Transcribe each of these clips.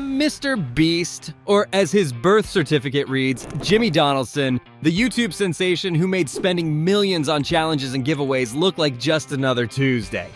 MrBeast, or as his birth certificate reads, Jimmy Donaldson, the YouTube sensation who made spending millions on challenges and giveaways look like just another Tuesday.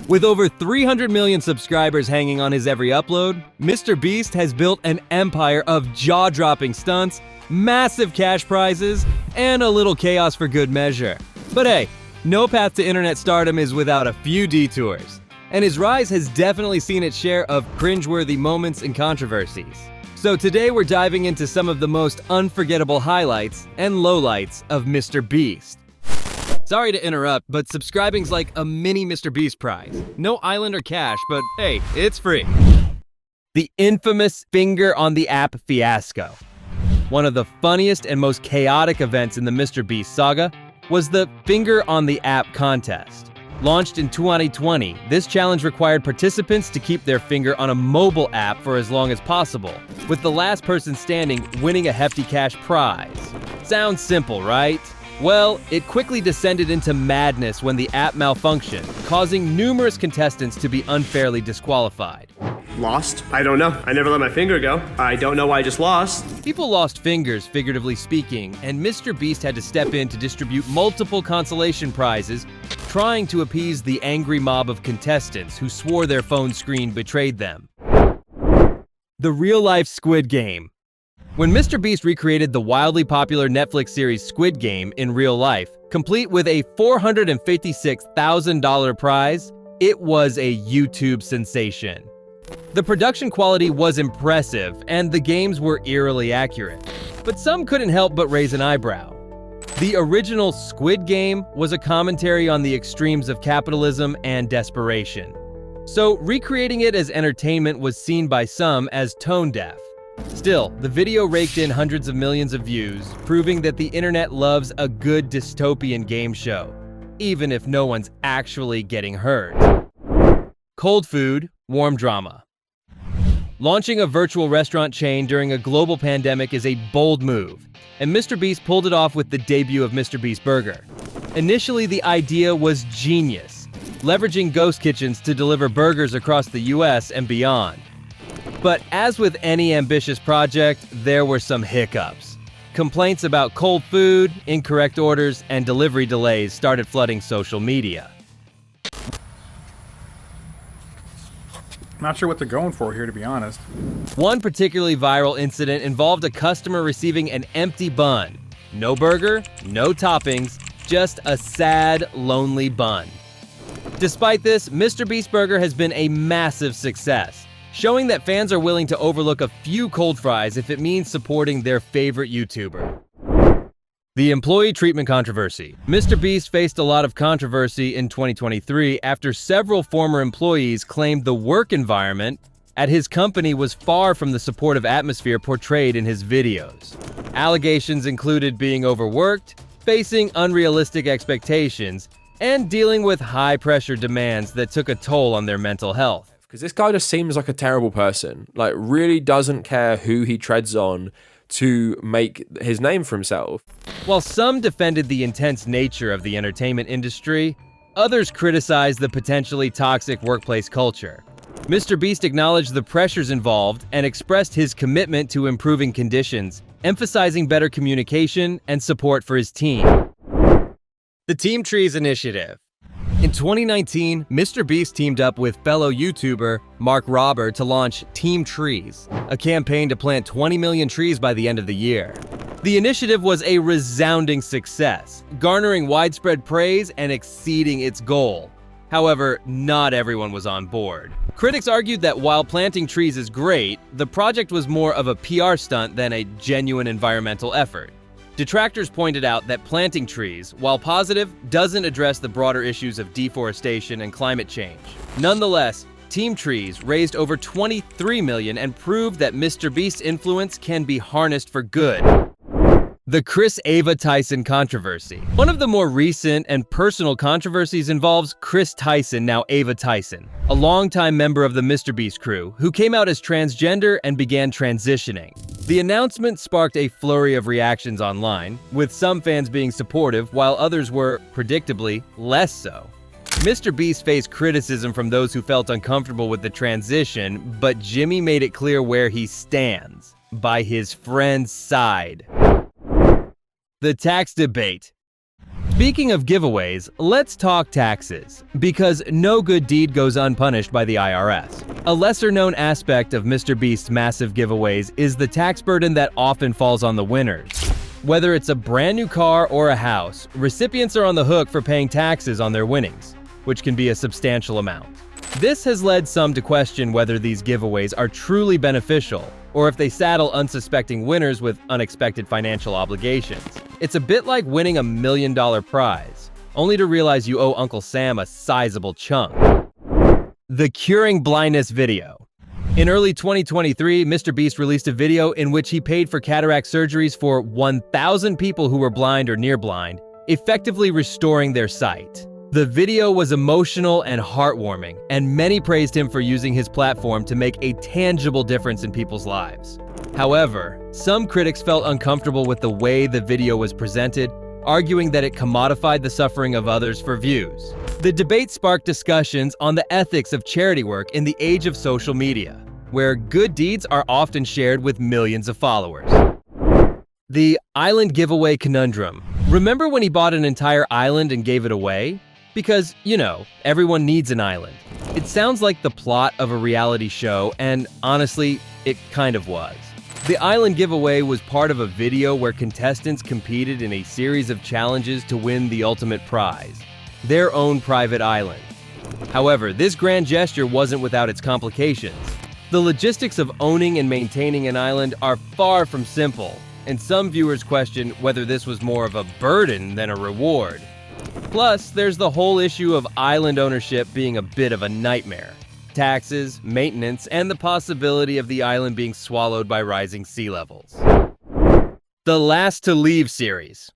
With over 300 million subscribers hanging on his every upload, MrBeast has built an empire of jaw-dropping stunts, massive cash prizes, and a little chaos for good measure. But hey, no path to internet stardom is without a few detours. And his rise has definitely seen its share of cringeworthy moments and controversies. So today we're diving into some of the most unforgettable highlights and lowlights of MrBeast. Sorry to interrupt, but subscribing's like a mini MrBeast prize. No island or cash, but hey, it's free. The infamous finger on the app fiasco. One of the funniest and most chaotic events in the MrBeast saga was the finger on the app contest. Launched in 2020, this challenge required participants to keep their finger on a mobile app for as long as possible, with the last person standing winning a hefty cash prize. Sounds simple, right? Well, it quickly descended into madness when the app malfunctioned, causing numerous contestants to be unfairly disqualified. Lost? I don't know. I never let my finger go. I don't know why I just lost. People lost fingers, figuratively speaking, and MrBeast had to step in to distribute multiple consolation prizes, trying to appease the angry mob of contestants who swore their phone screen betrayed them. The real-life Squid Game. When MrBeast recreated the wildly popular Netflix series Squid Game in real life, complete with a $456,000 prize, it was a YouTube sensation. The production quality was impressive, and the games were eerily accurate. But some couldn't help but raise an eyebrow. The original Squid Game was a commentary on the extremes of capitalism and desperation. So recreating it as entertainment was seen by some as tone-deaf. Still, the video raked in hundreds of millions of views, proving that the internet loves a good dystopian game show, even if no one's actually getting hurt. Cold food, warm drama. Launching a virtual restaurant chain during a global pandemic is a bold move, and MrBeast pulled it off with the debut of MrBeast Burger. Initially, the idea was genius, leveraging ghost kitchens to deliver burgers across the US and beyond. But as with any ambitious project, there were some hiccups. Complaints about cold food, incorrect orders, and delivery delays started flooding social media. Not sure what they're going for here, to be honest. One particularly viral incident involved a customer receiving an empty bun. No burger, no toppings, just a sad, lonely bun. Despite this, MrBeast Burger has been a massive success, showing that fans are willing to overlook a few cold fries if it means supporting their favorite YouTuber. The employee treatment controversy. MrBeast faced a lot of controversy in 2023 after several former employees claimed the work environment at his company was far from the supportive atmosphere portrayed in his videos. Allegations included being overworked, facing unrealistic expectations, and dealing with high-pressure demands that took a toll on their mental health. Because this guy just seems like a terrible person, like really doesn't care who he treads on to make his name for himself. While some defended the intense nature of the entertainment industry, others criticized the potentially toxic workplace culture. MrBeast acknowledged the pressures involved and expressed his commitment to improving conditions, emphasizing better communication and support for his team. The Team Trees Initiative. In 2019, MrBeast teamed up with fellow YouTuber Mark Robber to launch Team Trees, a campaign to plant 20 million trees by the end of the year. The initiative was a resounding success, garnering widespread praise and exceeding its goal. However, not everyone was on board. Critics argued that while planting trees is great, the project was more of a PR stunt than a genuine environmental effort. Detractors pointed out that planting trees, while positive, doesn't address the broader issues of deforestation and climate change. Nonetheless, Team Trees raised over $23 million and proved that MrBeast's influence can be harnessed for good. The Chris Ava Tyson controversy. One of the more recent and personal controversies involves Chris Tyson, now Ava Tyson, a longtime member of the MrBeast crew, who came out as transgender and began transitioning. The announcement sparked a flurry of reactions online, with some fans being supportive while others were, predictably, less so. MrBeast faced criticism from those who felt uncomfortable with the transition, but Jimmy made it clear where he stands: by his friend's side. The tax debate. Speaking of giveaways, let's talk taxes, because no good deed goes unpunished by the IRS. A lesser-known aspect of MrBeast's massive giveaways is the tax burden that often falls on the winners. Whether it's a brand new car or a house, recipients are on the hook for paying taxes on their winnings, which can be a substantial amount. This has led some to question whether these giveaways are truly beneficial, or if they saddle unsuspecting winners with unexpected financial obligations. It's a bit like winning $1 million prize, only to realize you owe Uncle Sam a sizable chunk. The Curing Blindness video. In early 2023, MrBeast released a video in which he paid for cataract surgeries for 1,000 people who were blind or near blind, effectively restoring their sight. The video was emotional and heartwarming, and many praised him for using his platform to make a tangible difference in people's lives. However, some critics felt uncomfortable with the way the video was presented, arguing that it commodified the suffering of others for views. The debate sparked discussions on the ethics of charity work in the age of social media, where good deeds are often shared with millions of followers. The island giveaway conundrum. Remember when he bought an entire island and gave it away? Because, you know, everyone needs an island. It sounds like the plot of a reality show, and honestly, it kind of was. The island giveaway was part of a video where contestants competed in a series of challenges to win the ultimate prize, their own private island. However, this grand gesture wasn't without its complications. The logistics of owning and maintaining an island are far from simple, and some viewers question whether this was more of a burden than a reward. Plus, there's the whole issue of island ownership being a bit of a nightmare. Taxes, maintenance, and the possibility of the island being swallowed by rising sea levels. The Last to Leave series.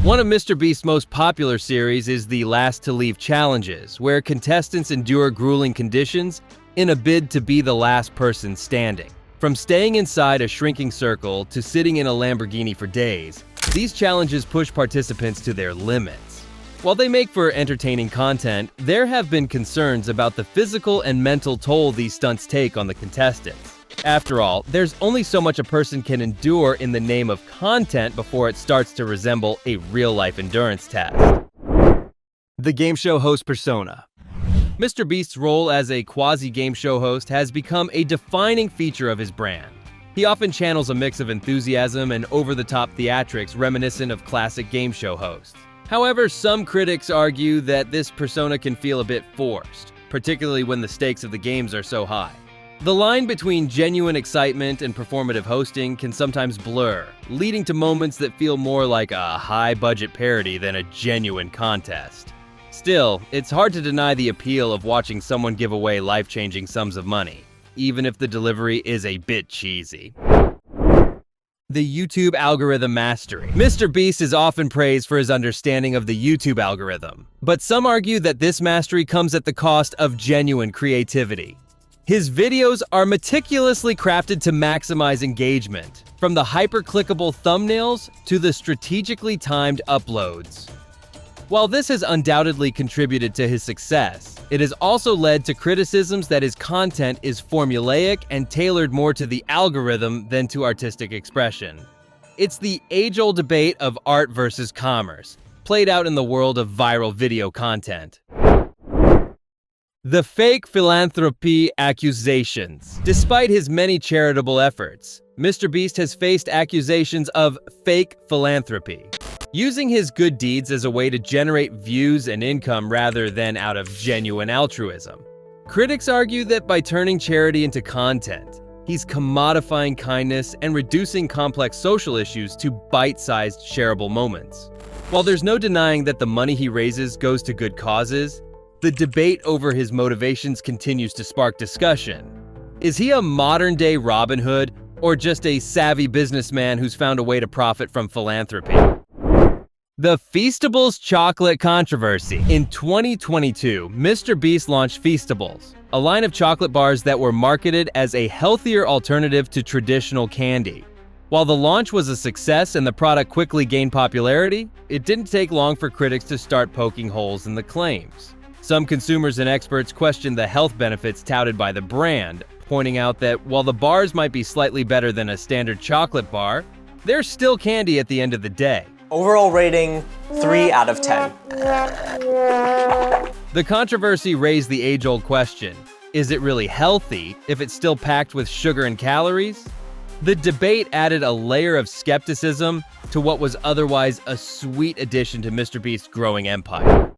One of MrBeast's most popular series is the Last to Leave challenges, where contestants endure grueling conditions in a bid to be the last person standing. From staying inside a shrinking circle to sitting in a Lamborghini for days, these challenges push participants to their limits. While they make for entertaining content, there have been concerns about the physical and mental toll these stunts take on the contestants. After all, there's only so much a person can endure in the name of content before it starts to resemble a real-life endurance test. The game show host persona. MrBeast's role as a quasi-game show host has become a defining feature of his brand. He often channels a mix of enthusiasm and over-the-top theatrics reminiscent of classic game show hosts. However, some critics argue that this persona can feel a bit forced, particularly when the stakes of the games are so high. The line between genuine excitement and performative hosting can sometimes blur, leading to moments that feel more like a high-budget parody than a genuine contest. Still, it's hard to deny the appeal of watching someone give away life-changing sums of money, even if the delivery is a bit cheesy. The YouTube algorithm mastery. MrBeast is often praised for his understanding of the YouTube algorithm, but some argue that this mastery comes at the cost of genuine creativity. His videos are meticulously crafted to maximize engagement, from the hyper-clickable thumbnails to the strategically timed uploads. While this has undoubtedly contributed to his success, it has also led to criticisms that his content is formulaic and tailored more to the algorithm than to artistic expression. It's the age-old debate of art versus commerce, played out in the world of viral video content. The fake philanthropy accusations. Despite his many charitable efforts, MrBeast has faced accusations of fake philanthropy, using his good deeds as a way to generate views and income rather than out of genuine altruism. Critics argue that by turning charity into content, he's commodifying kindness and reducing complex social issues to bite-sized shareable moments. While there's no denying that the money he raises goes to good causes, the debate over his motivations continues to spark discussion. Is he a modern-day Robin Hood, or just a savvy businessman who's found a way to profit from philanthropy? The Feastables chocolate controversy. In 2022, MrBeast launched Feastables, a line of chocolate bars that were marketed as a healthier alternative to traditional candy. While the launch was a success and the product quickly gained popularity, it didn't take long for critics to start poking holes in the claims. Some consumers and experts question the health benefits touted by the brand, pointing out that while the bars might be slightly better than a standard chocolate bar, they're still candy at the end of the day. Overall rating, 3 out of 10. The controversy raised the age-old question, is it really healthy if it's still packed with sugar and calories? The debate added a layer of skepticism to what was otherwise a sweet addition to MrBeast's growing empire.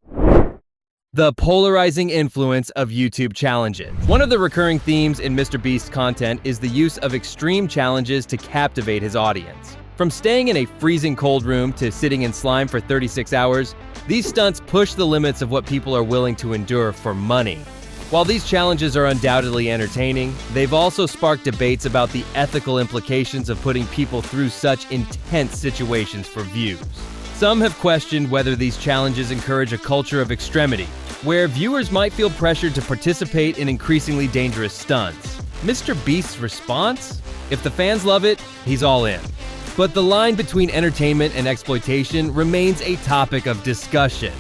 The polarizing influence of YouTube challenges. One of the recurring themes in MrBeast's content is the use of extreme challenges to captivate his audience. From staying in a freezing cold room to sitting in slime for 36 hours, these stunts push the limits of what people are willing to endure for money. While these challenges are undoubtedly entertaining, they've also sparked debates about the ethical implications of putting people through such intense situations for views. Some have questioned whether these challenges encourage a culture of extremity, where viewers might feel pressured to participate in increasingly dangerous stunts. MrBeast's response? If the fans love it, he's all in. But the line between entertainment and exploitation remains a topic of discussion.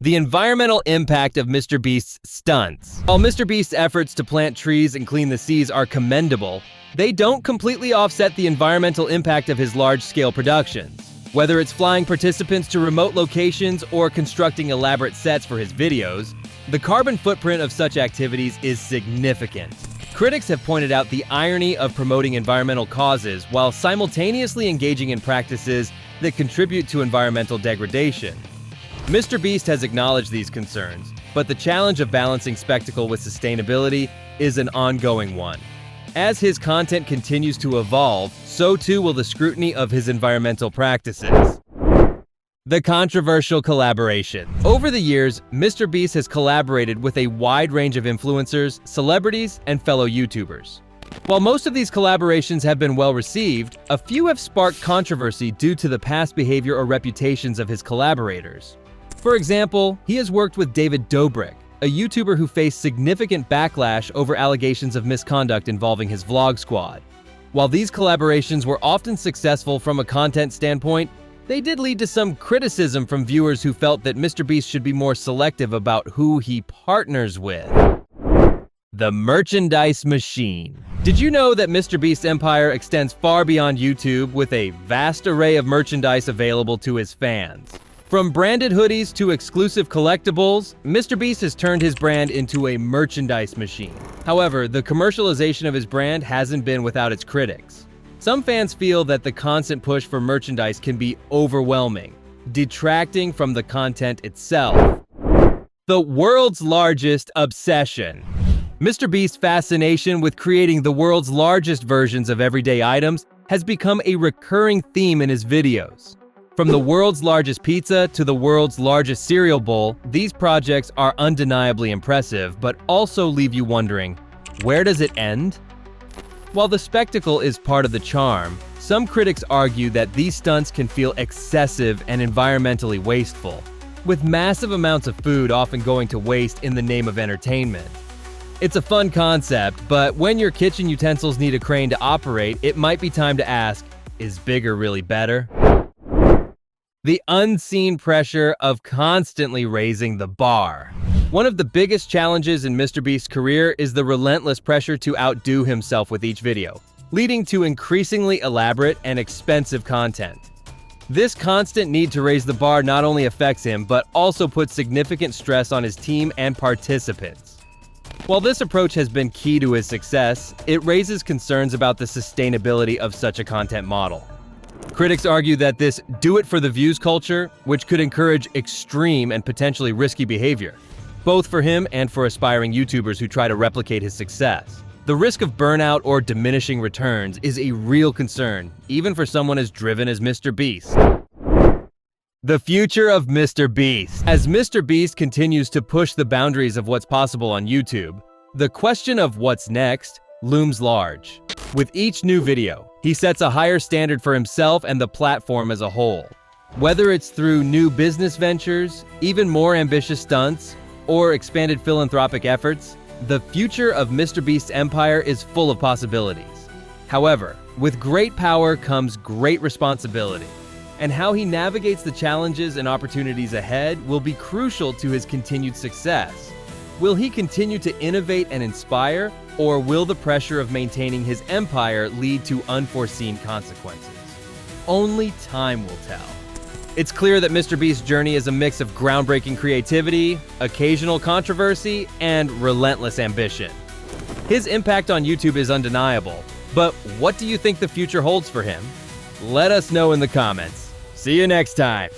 The environmental impact of MrBeast's stunts. While MrBeast's efforts to plant trees and clean the seas are commendable, they don't completely offset the environmental impact of his large-scale productions. Whether it's flying participants to remote locations or constructing elaborate sets for his videos, the carbon footprint of such activities is significant. Critics have pointed out the irony of promoting environmental causes while simultaneously engaging in practices that contribute to environmental degradation. MrBeast has acknowledged these concerns, but the challenge of balancing spectacle with sustainability is an ongoing one. As his content continues to evolve, so too will the scrutiny of his environmental practices. The controversial collaboration. Over the years, MrBeast has collaborated with a wide range of influencers, celebrities, and fellow YouTubers. While most of these collaborations have been well received, a few have sparked controversy due to the past behavior or reputations of his collaborators. For example, he has worked with David Dobrik, a YouTuber who faced significant backlash over allegations of misconduct involving his vlog squad. While these collaborations were often successful from a content standpoint, they did lead to some criticism from viewers who felt that MrBeast should be more selective about who he partners with. The merchandise machine. Did you know that MrBeast's empire extends far beyond YouTube with a vast array of merchandise available to his fans? From branded hoodies to exclusive collectibles, MrBeast has turned his brand into a merchandise machine. However, the commercialization of his brand hasn't been without its critics. Some fans feel that the constant push for merchandise can be overwhelming, detracting from the content itself. The world's largest obsession. MrBeast's fascination with creating the world's largest versions of everyday items has become a recurring theme in his videos. From the world's largest pizza to the world's largest cereal bowl, these projects are undeniably impressive, but also leave you wondering, where does it end? While the spectacle is part of the charm, some critics argue that these stunts can feel excessive and environmentally wasteful, with massive amounts of food often going to waste in the name of entertainment. It's a fun concept, but when your kitchen utensils need a crane to operate, it might be time to ask, is bigger really better? The unseen pressure of constantly raising the bar. One of the biggest challenges in MrBeast's career is the relentless pressure to outdo himself with each video, leading to increasingly elaborate and expensive content. This constant need to raise the bar not only affects him, but also puts significant stress on his team and participants. While this approach has been key to his success, it raises concerns about the sustainability of such a content model. Critics argue that this do-it-for-the-views culture, which could encourage extreme and potentially risky behavior, both for him and for aspiring YouTubers who try to replicate his success. The risk of burnout or diminishing returns is a real concern, even for someone as driven as MrBeast. The future of MrBeast. As MrBeast continues to push the boundaries of what's possible on YouTube, the question of what's next looms large. With each new video, he sets a higher standard for himself and the platform as a whole. Whether it's through new business ventures, even more ambitious stunts, or expanded philanthropic efforts, the future of MrBeast's empire is full of possibilities. However, with great power comes great responsibility. and how he navigates the challenges and opportunities ahead will be crucial to his continued success. Will he continue to innovate and inspire, or will the pressure of maintaining his empire lead to unforeseen consequences? Only time will tell. It's clear that MrBeast's journey is a mix of groundbreaking creativity, occasional controversy, and relentless ambition. His impact on YouTube is undeniable, but what do you think the future holds for him? Let us know in the comments. See you next time.